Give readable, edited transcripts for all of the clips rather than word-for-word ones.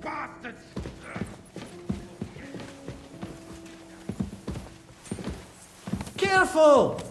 bastards! Careful!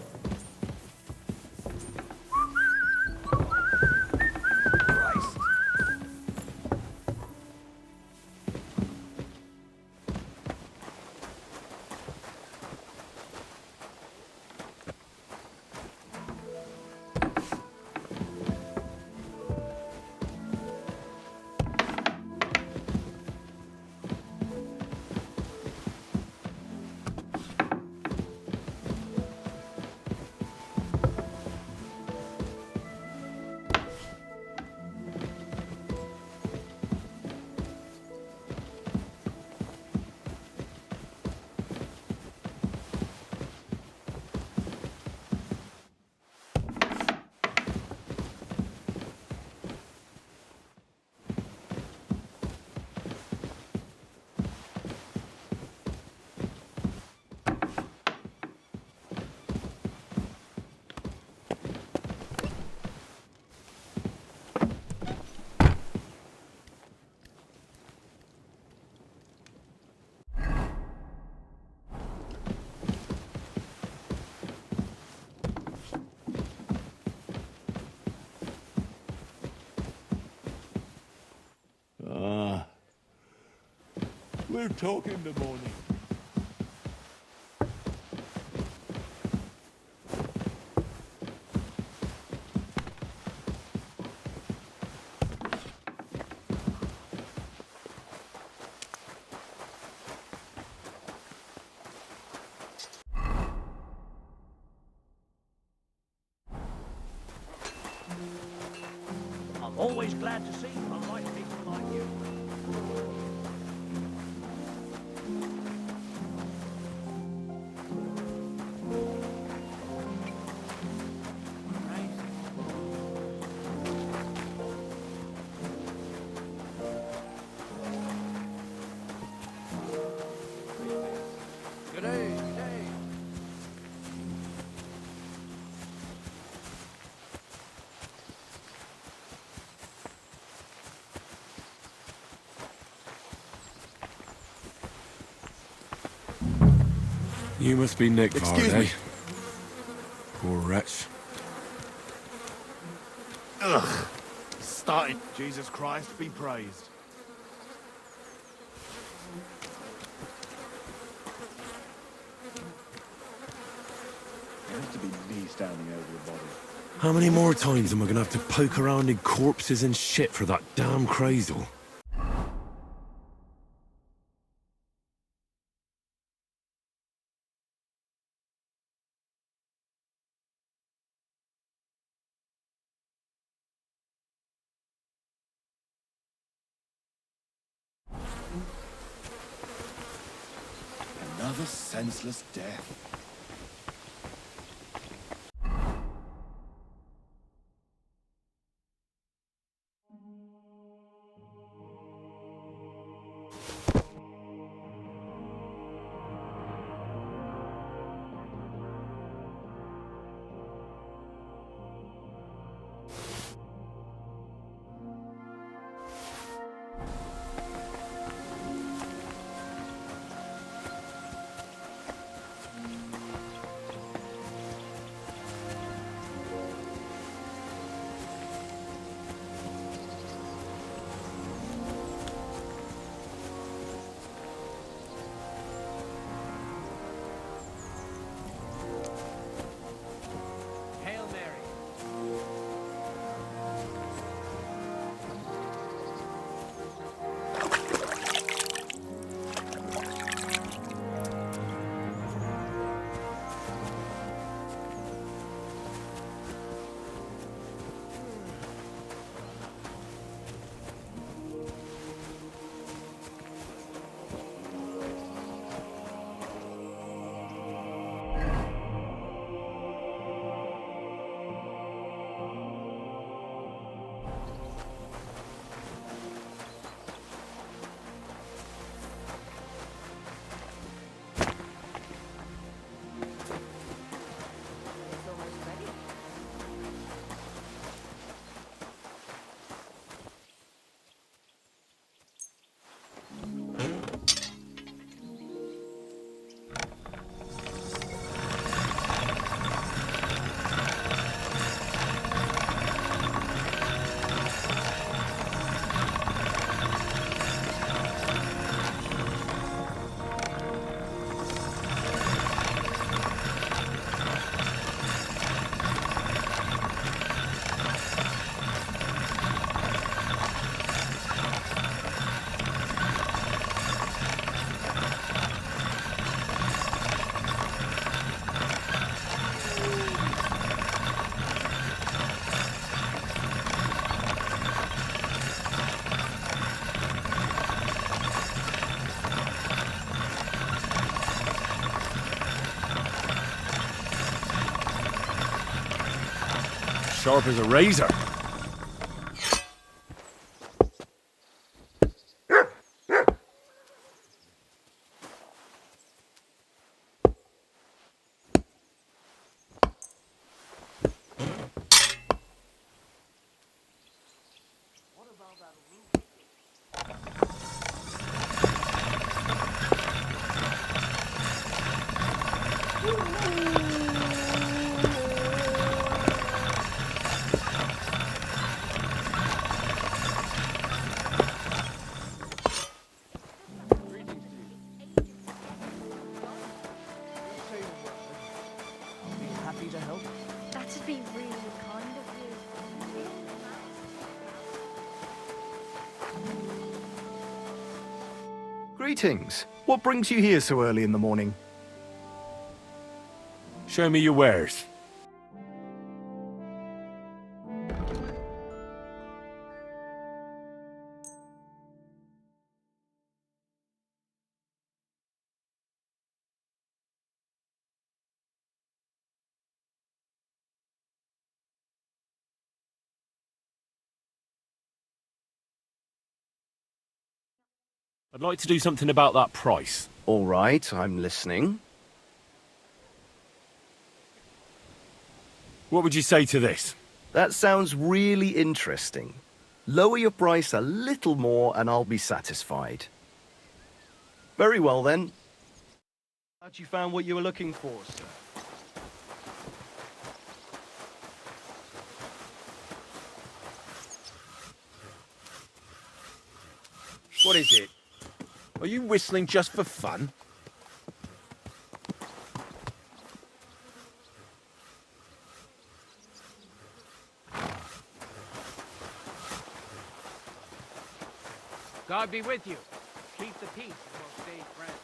We'll talk in the morning. I'm always glad to see polite people like you. Good day, good day. You must be Nick Excuse Vardy. me. Poor wretch. Ugh. Starting. Jesus Christ be praised. It has to be me standing over the body. How many more times am I gonna have to poke around in corpses and shit for that damn cradle? Another senseless death. Sharp as a razor. I'll be happy to help. That'd be really kind of you. Greetings. What brings you here so early in the morning? Show me your wares. I'd like to do something about that price. All right, I'm listening. What would you say to this? That sounds really interesting. Lower your price a little more and I'll be satisfied. Very well then. Glad you found what you were looking for, sir. What is it? Are you whistling just for fun? God be with you. Keep the peace and we'll stay friends.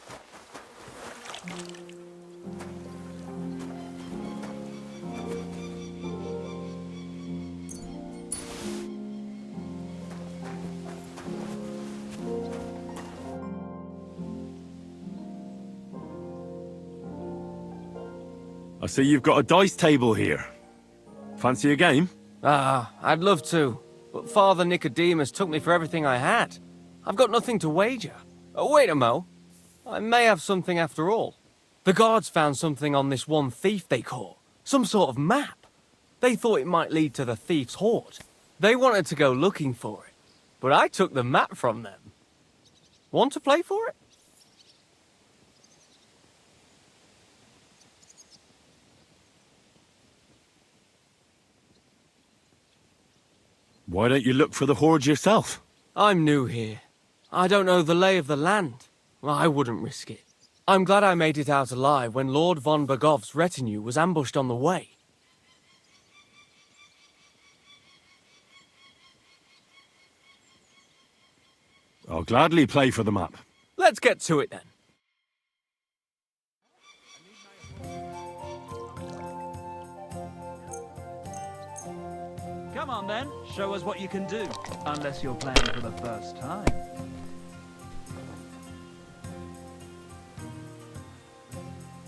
I see you've got a dice table here. Fancy a game? I'd love to, but Father Nicodemus took me for everything I had. I've got nothing to wager. Oh, wait a mo. I may have something after all. The guards found something on this one thief they caught. Some sort of map. They thought it might lead to the thief's hoard. They wanted to go looking for it, but I took the map from them. Want to play for it? Why don't you look for the hoard yourself? I'm new here. I don't know the lay of the land. Well, I wouldn't risk it. I'm glad I made it out alive when Lord von Bergov's retinue was ambushed on the way. I'll gladly play for the map. Let's get to it then. Come on then, show us what you can do. Unless you're playing for the first time.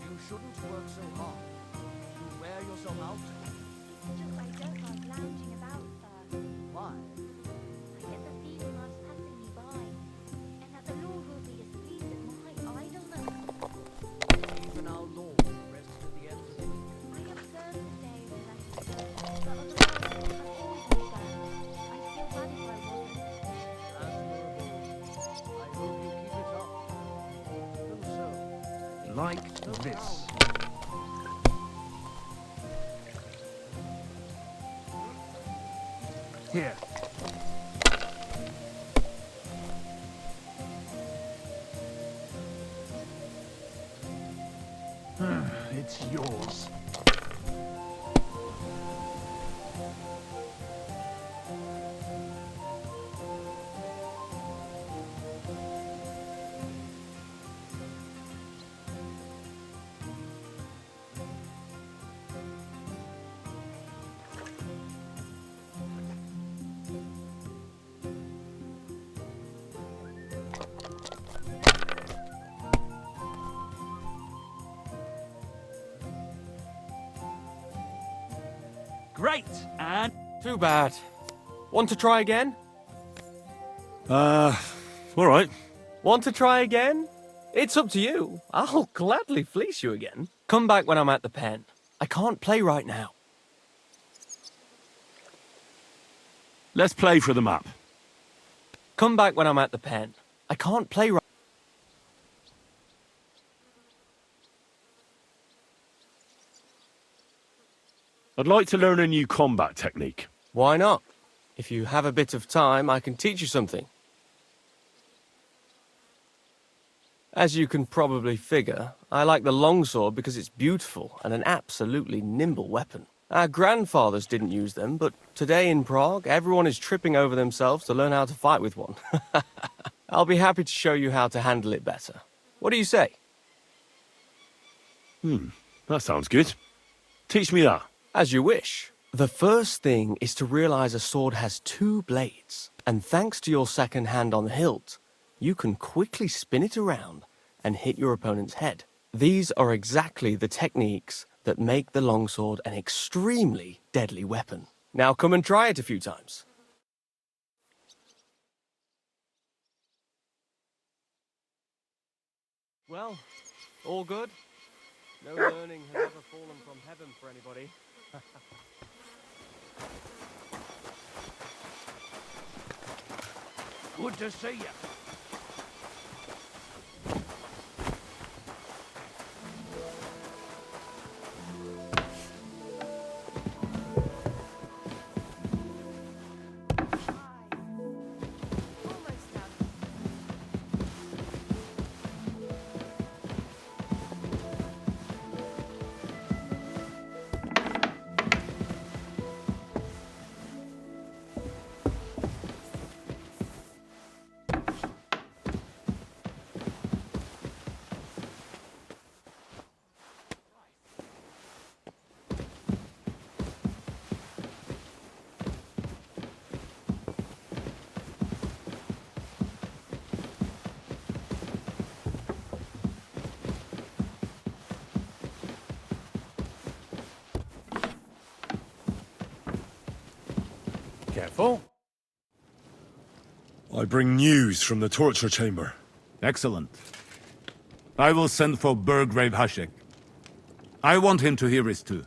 You shouldn't work so hard. You wear yourself out. Just I don't like lounging about, sir. Why? I get the feeling love's passing me by, and that the Lord will be displeased at my idleness. Even our Lord rests at the end of the week. I observe the day when I can, but otherwise I've always been down. I'd feel bad if I wasn't. I hope you keep it up. Even so, Like this. here. It's yours. Great, and Too bad. Want to try again? All right. Want to try again? It's up to you. I'll gladly fleece you again. Come back when I'm at the pen. I can't play right now. Let's play for the map. Come back when I'm at the pen. I can't play right. I'd like to learn a new combat technique. Why not? If you have a bit of time, I can teach you something. As you can probably figure, I like the longsword because it's beautiful and an absolutely nimble weapon. Our grandfathers didn't use them, but today in Prague, everyone is tripping over themselves to learn how to fight with one. I'll be happy to show you how to handle it better. What do you say? That sounds good. Teach me that. As you wish. The first thing is to realize a sword has two blades, and thanks to your second hand on the hilt, you can quickly spin it around and hit your opponent's head. These are exactly the techniques that make the longsword an extremely deadly weapon. Now come and try it a few times. Well, all good? No learning has ever fallen from heaven for anybody. Good to see you. Careful. I bring news from the torture chamber. Excellent. I will send for Burgrave Hashek. I want him to hear it too.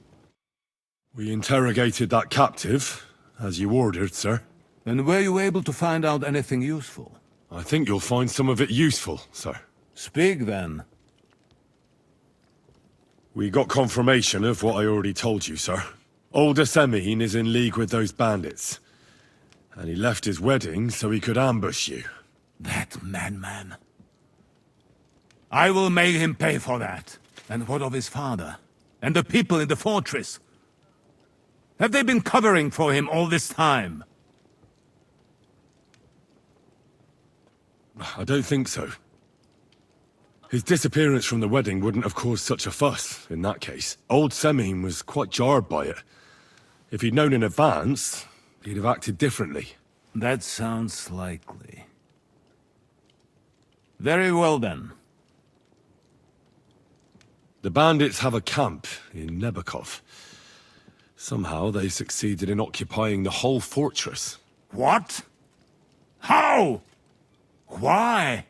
We interrogated that captive, as you ordered, sir. And were you able to find out anything useful? I think you'll find some of it useful, sir. Speak then. We got confirmation of what I already told you, sir. Old Semine is in league with those bandits. And he left his wedding so he could ambush you. That madman. I will make him pay for that. And what of his father? And the people in the fortress? Have they been covering for him all this time? I don't think so. His disappearance from the wedding wouldn't have caused such a fuss, in that case. Old Semine was quite jarred by it. If he'd known in advance, he'd have acted differently. That sounds likely. Very well then. The bandits have a camp in Nebakov. Somehow they succeeded in occupying the whole fortress. What? How? Why?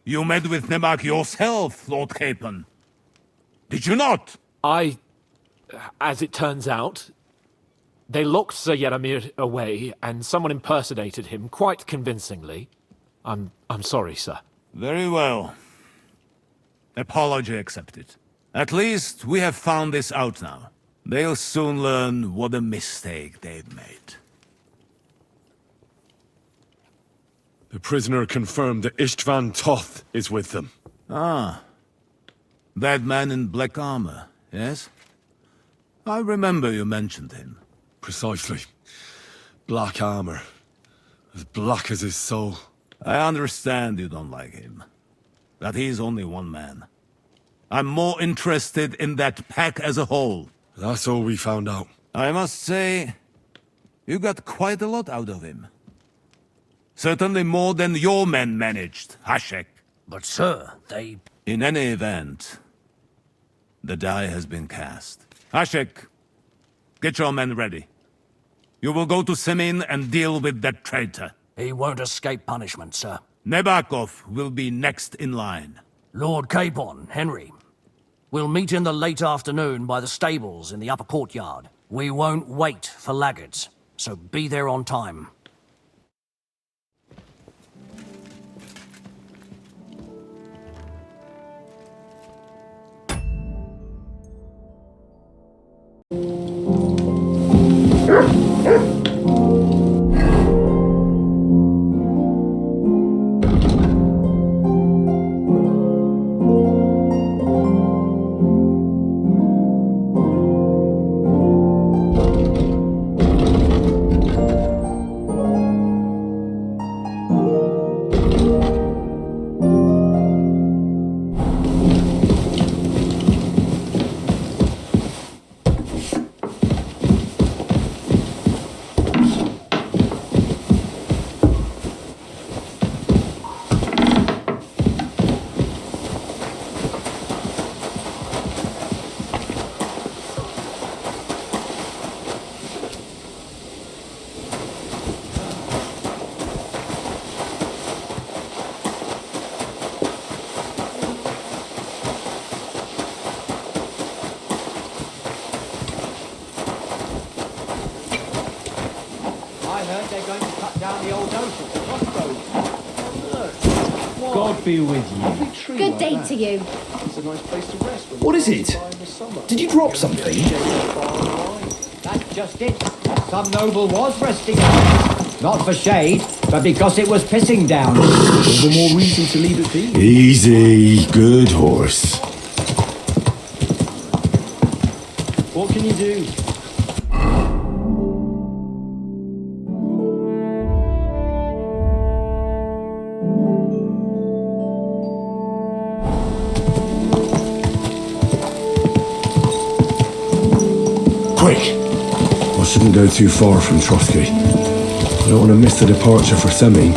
You met with Nemak yourself, Lord Capon. Did you not? As it turns out, they locked Sir Yaramir away, and someone impersonated him quite convincingly. I'm sorry, sir. Very well. Apology accepted. At least we have found this out now. They'll soon learn what a mistake they've made. The prisoner confirmed that Istvan Toth is with them. Ah. That man in black armor, yes? I remember you mentioned him. Precisely. Black armor. As black as his soul. I understand you don't like him. But he's only one man. I'm more interested in that pack as a whole. That's all we found out. I must say, you got quite a lot out of him. Certainly more than your men managed, Hashek. But sir, they... In any event, the die has been cast. Hashek, get your men ready. You will go to Semin and deal with that traitor. He won't escape punishment, sir. Nebakov will be next in line. Lord Capon, Henry. We'll meet in the late afternoon by the stables in the upper courtyard. We won't wait for laggards, so be there on time. I heard they're going to cut down the old oak at the crossbows. God be with you. Good day to you. What is it? Did you drop something? That's just it. Some noble was resting on it. Not for shade, but because it was pissing down. All the more reason to leave it be. Easy, good horse. What can you do? Quick! I shouldn't go too far from Trotsky. I don't want to miss the departure for Semi.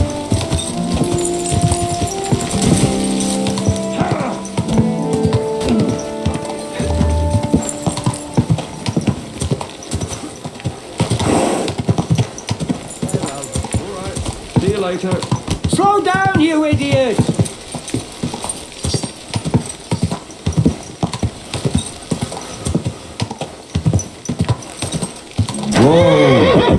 See you later. Slow down, you idiot! Whoa!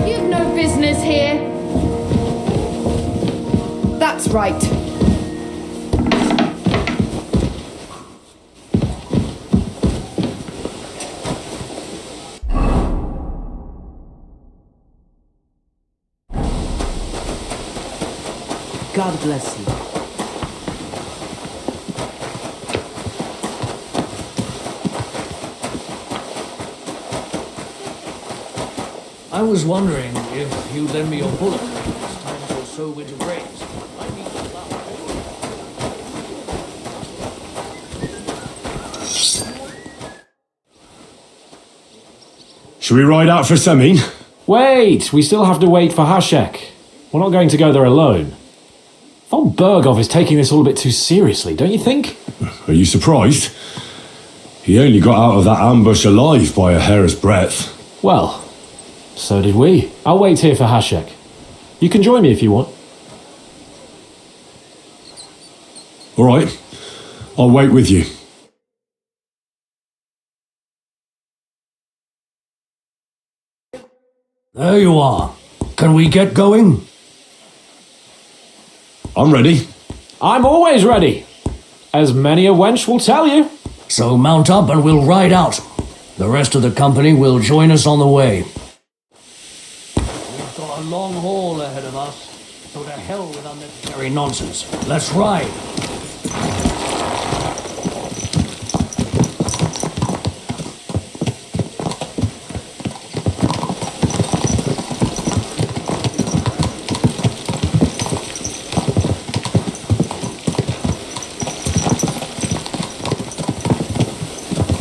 You've no business here. That's right. God bless you. I was wondering if you'd lend me your bullet. It's time to sow winter grains. I need to plow. Should we ride out for Semi? Wait, we still have to wait for Hashek. We're not going to go there alone. Von Bergov is taking this all a bit too seriously, don't you think? Are you surprised? He only got out of that ambush alive by a hair's breadth. Well, so did we. I'll wait here for Hashek. You can join me if you want. All right, I'll wait with you. There you are. Can we get going? I'm ready. I'm always ready. As many a wench will tell you. So mount up and we'll ride out. The rest of the company will join us on the way. We've got a long haul ahead of us, so to hell with unnecessary nonsense. Let's ride.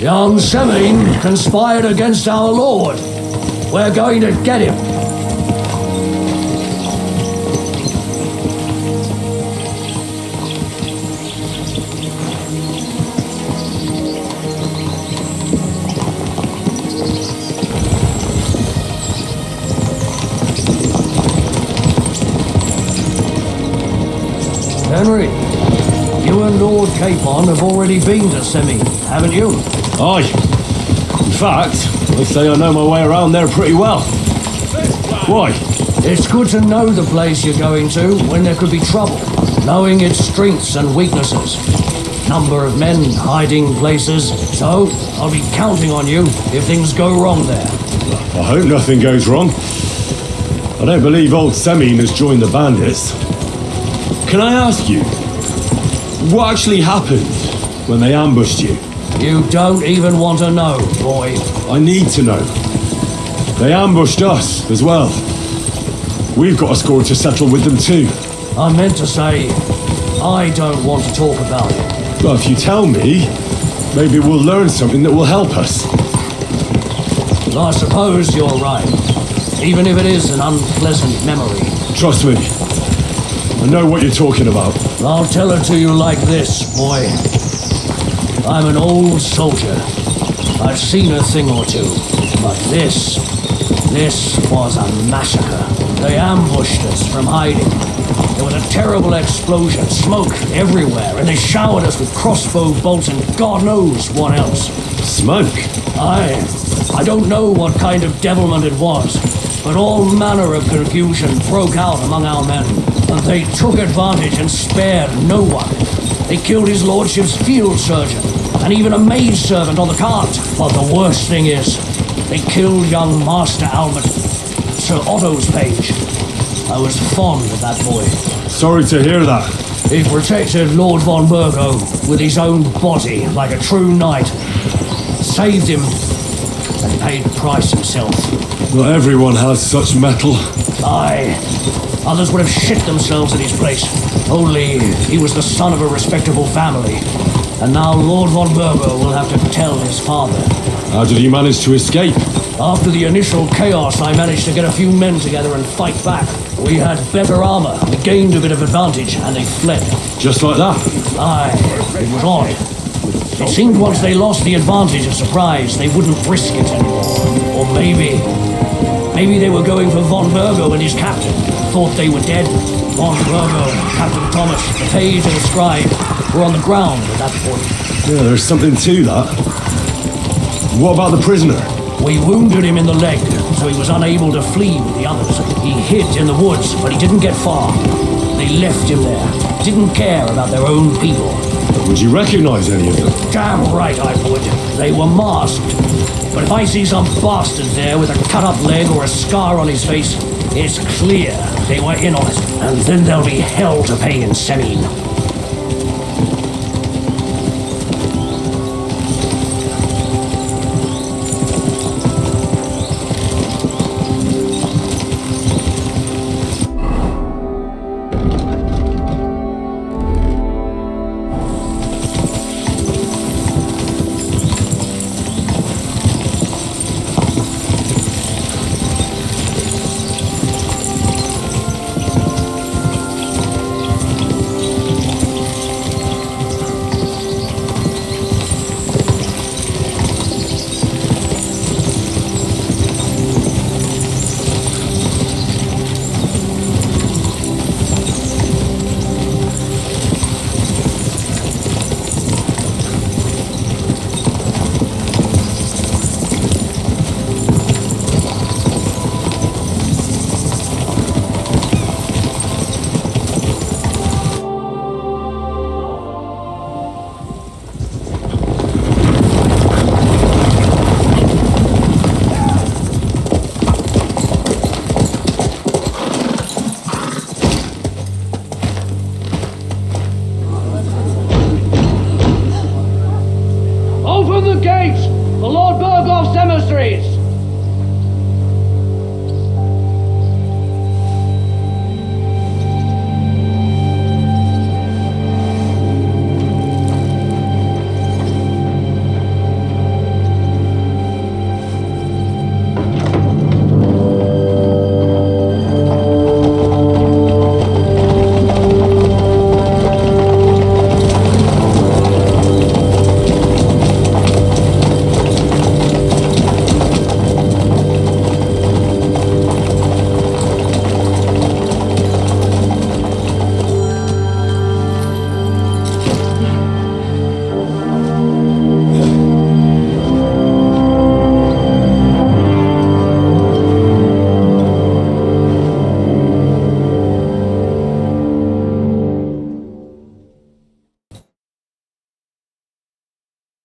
Young Semin conspired against our Lord. We're going to get him. Henry, you and Lord Capon have already been to Semi, haven't you? Aye. In fact, I say I know my way around there pretty well. Why? It's good to know the place you're going to when there could be trouble, knowing its strengths and weaknesses. Number of men, hiding places, so I'll be counting on you if things go wrong there. I hope nothing goes wrong. I don't believe old Semine has joined the bandits. Can I ask you, what actually happened when they ambushed you? You don't even want to know, boy. I need to know. They ambushed us as well. We've got a score to settle with them too. I meant to say, I don't want to talk about it. Well, if you tell me, maybe we'll learn something that will help us. I suppose you're right, even if it is an unpleasant memory. Trust me, I know what you're talking about. I'll tell it to you like this, boy. I'm an old soldier. I've seen a thing or two, but this was a massacre. They ambushed us from hiding. There was a terrible explosion, smoke everywhere, and they showered us with crossbow bolts and God knows what else. Smoke? I don't know what kind of devilment it was, but all manner of confusion broke out among our men, and they took advantage and spared no one. They killed his lordship's field surgeon, and even a maidservant on the cart. But the worst thing is, they killed young Master Albert, Sir Otto's page. I was fond of that boy. Sorry to hear that. He protected Lord von Burgo with his own body like a true knight. Saved him, and paid the price himself. Not everyone has such metal. Aye. Others would have shit themselves in his place. Only he was the son of a respectable family. And now Lord von Burgo will have to tell his father. How did he manage to escape? After the initial chaos, I managed to get a few men together and fight back. We had better armor, we gained a bit of advantage, and they fled. Just like that? Aye, it was odd. It seemed once they lost the advantage of surprise, they wouldn't risk it anymore. Or maybe they were going for von Burgo and his captain. Thought they were dead. Von Burgo, Captain Thomas, the page and the scribe were on the ground at that point. Yeah, there's something to that. What about the prisoner? We wounded him in the leg, so he was unable to flee with the others. He hid in the woods, but he didn't get far. They left him there. Didn't care about their own people. Would you recognize any of them? Damn right I would. They were masked. But if I see some bastard there with a cut-up leg or a scar on his face, it's clear they were in on it. And then there'll be hell to pay in Semine.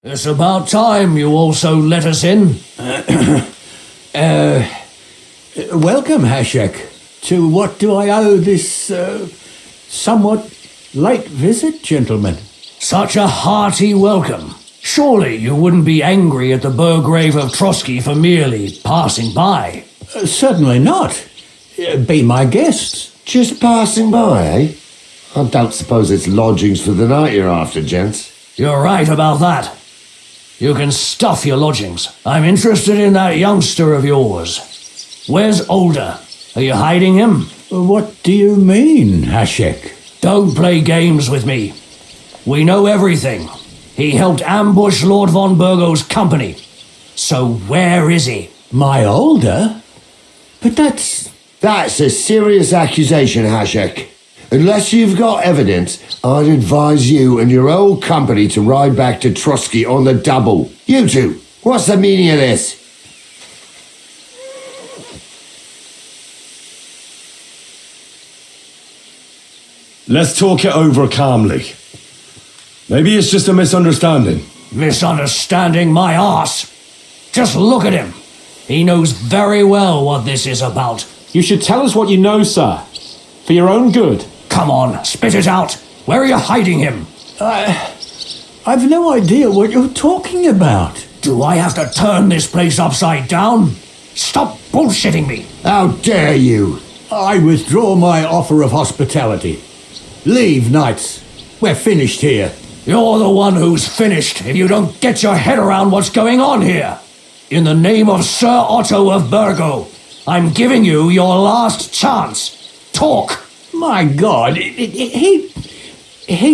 It's about time you also let us in. Welcome, Hashek. To what do I owe this, somewhat late visit, gentlemen? Such a hearty welcome. Surely you wouldn't be angry at the Burgrave of Trotsky for merely passing by. Certainly not. Be my guests. Just passing by, eh? I don't suppose it's lodgings for the night you're after, gents. You're right about that. You can stuff your lodgings. I'm interested in that youngster of yours. Where's Older? Are you hiding him? What do you mean, Hashek? Don't play games with me. We know everything. He helped ambush Lord von Burgo's company. So where is he? My Older? But that's a serious accusation, Hashek. Unless you've got evidence, I'd advise you and your old company to ride back to Trotsky on the double. You two, what's the meaning of this? Let's talk it over calmly. Maybe it's just a misunderstanding. Misunderstanding my arse. Just look at him. He knows very well what this is about. You should tell us what you know, sir. For your own good. Come on, spit it out. Where are you hiding him? I've no idea what you're talking about. Do I have to turn this place upside down? Stop bullshitting me. How dare you? I withdraw my offer of hospitality. Leave, knights. We're finished here. You're the one who's finished if you don't get your head around what's going on here. In the name of Sir Otto of Burgo, I'm giving you your last chance. Talk. My God, he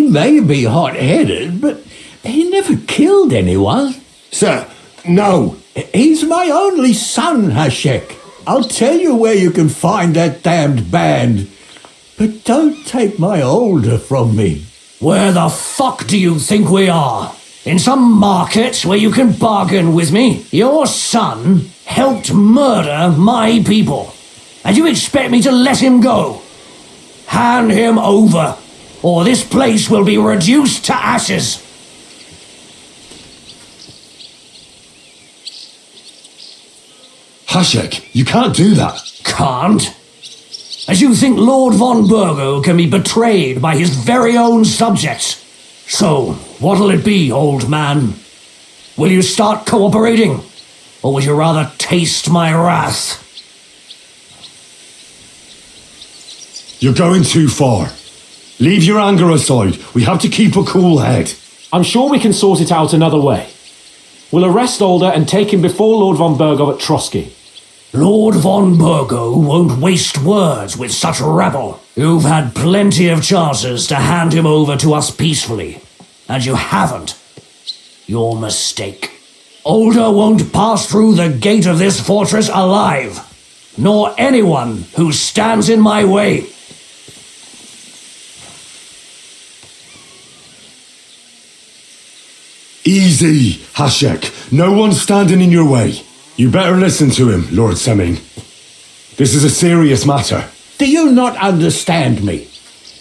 may be hot-headed, but he never killed anyone. Sir, no. He's my only son, Hashek. I'll tell you where you can find that damned band. But don't take my Older from me. Where the fuck do you think we are? In some market where you can bargain with me? Your son helped murder my people. And you expect me to let him go? Hand him over, or this place will be reduced to ashes. Hashek, you can't do that. Can't? As you think Lord von Burgo can be betrayed by his very own subjects. So, what'll it be, old man? Will you start cooperating? Or would you rather taste my wrath? You're going too far. Leave your anger aside. We have to keep a cool head. I'm sure we can sort it out another way. We'll arrest Older and take him before Lord von Burgo at Trotsky. Lord von Burgo won't waste words with such rabble. You've had plenty of chances to hand him over to us peacefully, and you haven't. Your mistake. Older won't pass through the gate of this fortress alive, nor anyone who stands in my way. Easy, Hashek. No one's standing in your way. You better listen to him, Lord Semming. This is a serious matter. Do you not understand me?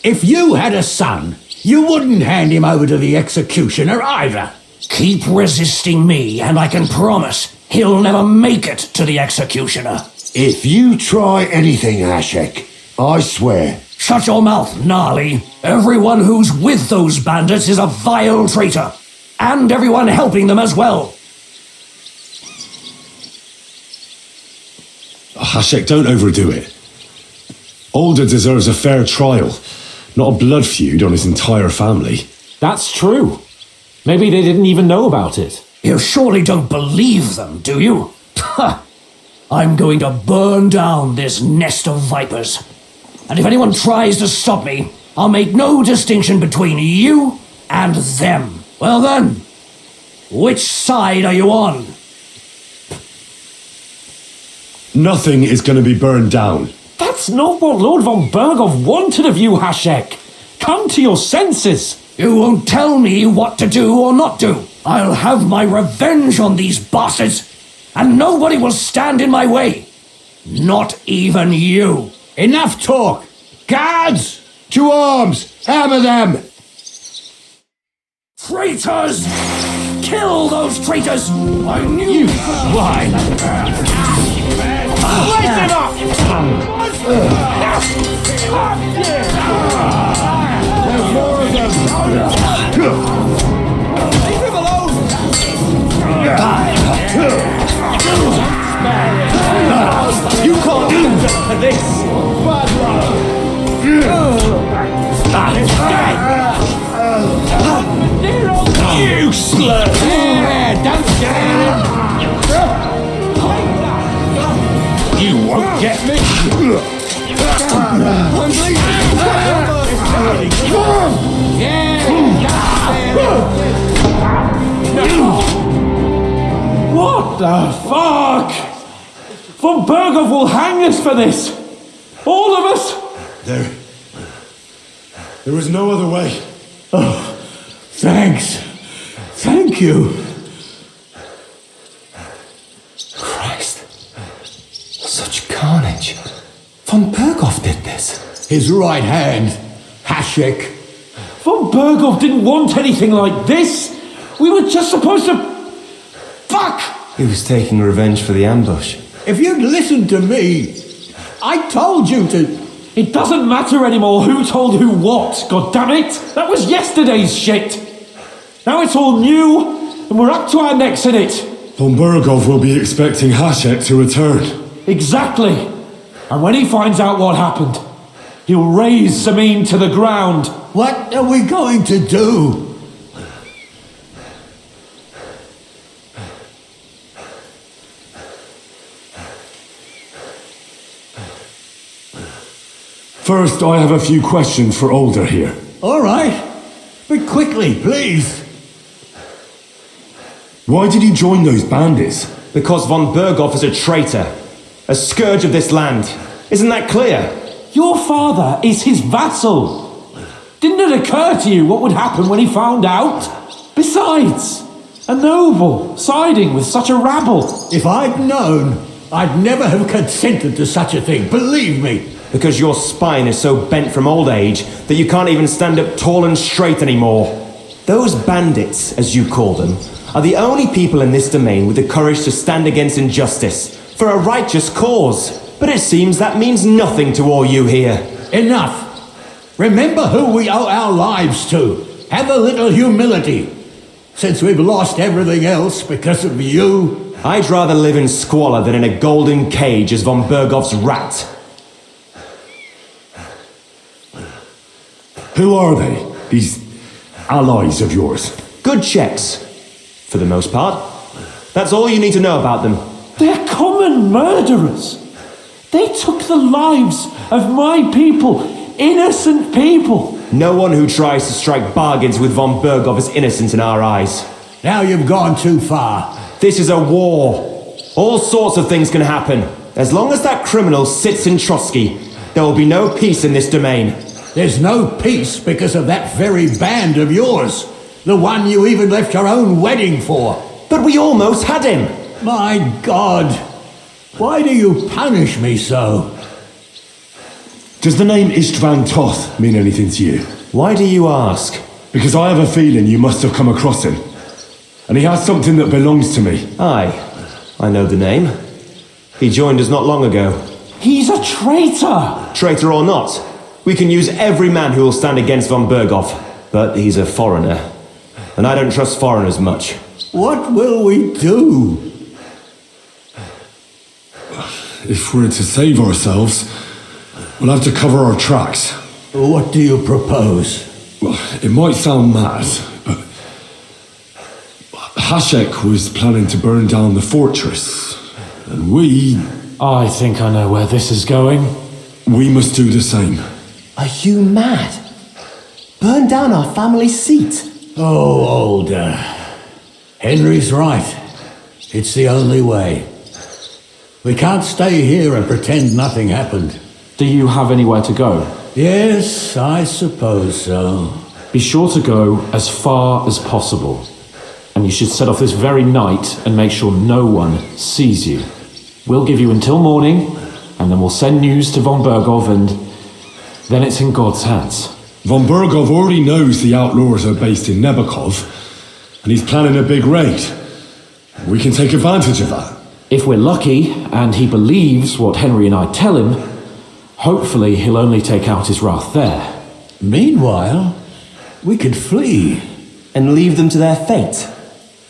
If you had a son, you wouldn't hand him over to the executioner either. Keep resisting me, and I can promise he'll never make it to the executioner. If you try anything, Hashek, I swear. Shut your mouth, Gnarly. Everyone who's with those bandits is a vile traitor. And everyone helping them as well. Hashek, don't overdo it. Older deserves a fair trial, not a blood feud on his entire family. That's true. Maybe they didn't even know about it. You surely don't believe them, do you? Ha! I'm going to burn down this nest of vipers. And if anyone tries to stop me, I'll make no distinction between you and them. Well then, which side are you on? Nothing is going to be burned down. That's not what Lord von Burgo wanted of you, Hashek. Come to your senses. You won't tell me what to do or not do. I'll have my revenge on these bastards, and nobody will stand in my way. Not even you. Enough talk! Guards! To arms! Hammer them! Traitors! Kill those traitors! I knew you swine! Listen up! There's more of them! Leave him alone! You can't answer for this! Useless! Don't you won't get me! What the fuck? Von Berghoff will hang us for this! All of us! There was no other way. Oh, thanks. Thank you. Christ. Such carnage. Von Berghoff did this. His right hand, Hashek. Von Berghoff didn't want anything like this! We were just supposed to... Fuck! He was taking revenge for the ambush. If you'd listened to me, I told you to... It doesn't matter anymore who told who what, goddammit! That was yesterday's shit! Now it's all new, and we're up to our necks in it! Von Berghoff will be expecting Hashek to return. Exactly! And when he finds out what happened, he'll raise Samin to the ground. What are we going to do? First, I have a few questions for Older here. All right. But quickly, please. Why did you join those bandits? Because von Berghoff is a traitor. A scourge of this land. Isn't that clear? Your father is his vassal. Didn't it occur to you what would happen when he found out? Besides, a noble siding with such a rabble. If I'd known, I'd never have consented to such a thing, believe me. Because your spine is so bent from old age that you can't even stand up tall and straight anymore. Those bandits, as you call them, are the only people in this domain with the courage to stand against injustice for a righteous cause. But it seems that means nothing to all you here. Enough. Remember who we owe our lives to. Have a little humility. Since we've lost everything else because of you. I'd rather live in squalor than in a golden cage as von Berghoff's rat. Who are they? These allies of yours? Good checks, for the most part. That's all you need to know about them. They're common murderers. They took the lives of my people, innocent people. No one who tries to strike bargains with von Berghoff is innocent in our eyes. Now you've gone too far. This is a war. All sorts of things can happen. As long as that criminal sits in Trotsky, there will be no peace in this domain. There's no peace because of that very band of yours. The one you even left your own wedding for. But we almost had him. My God. Why do you punish me so? Does the name Istvan Toth mean anything to you? Why do you ask? Because I have a feeling you must have come across him. And he has something that belongs to me. Aye, I know the name. He joined us not long ago. He's a traitor! Traitor or not, we can use every man who will stand against von Berghoff. But he's a foreigner. And I don't trust foreigners much. What will we do? If we're to save ourselves, we'll have to cover our tracks. What do you propose? Well, it might sound mad, but Hashek was planning to burn down the fortress, and I think I know where this is going. we must do the same. Are you mad? Burn down our family seat? Oh, Older. Henry's right. It's the only way. We can't stay here and pretend nothing happened. Do you have anywhere to go? Yes, I suppose so. Be sure to go as far as possible. And you should set off this very night and make sure no one sees you. We'll give you until morning, and then we'll send news to von Berghoff, and then it's in God's hands. Von Berghoff already knows the outlaws are based in Nebakov, and he's planning a big raid. We can take advantage of that. If we're lucky, and he believes what Henry and I tell him, hopefully he'll only take out his wrath there. Meanwhile, we could flee. And leave them to their fate.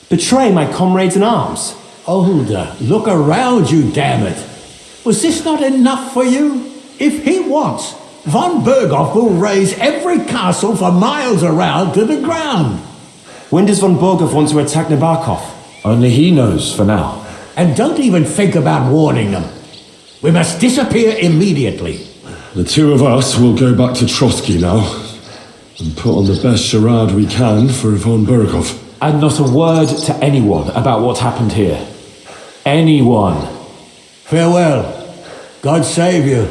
Betray my comrades in arms. Older, look around you, damn it. Was this not enough for you? If he wants, von Berghoff will raise every castle for miles around to the ground. When does von Berghoff want to attack Nabokov? Only he knows for now. And don't even think about warning them. We must disappear immediately. The two of us will go back to Trotsky now, and put on the best charade we can for von Berghoff. And not a word to anyone about what happened here. Anyone. Farewell. God save you.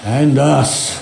And us.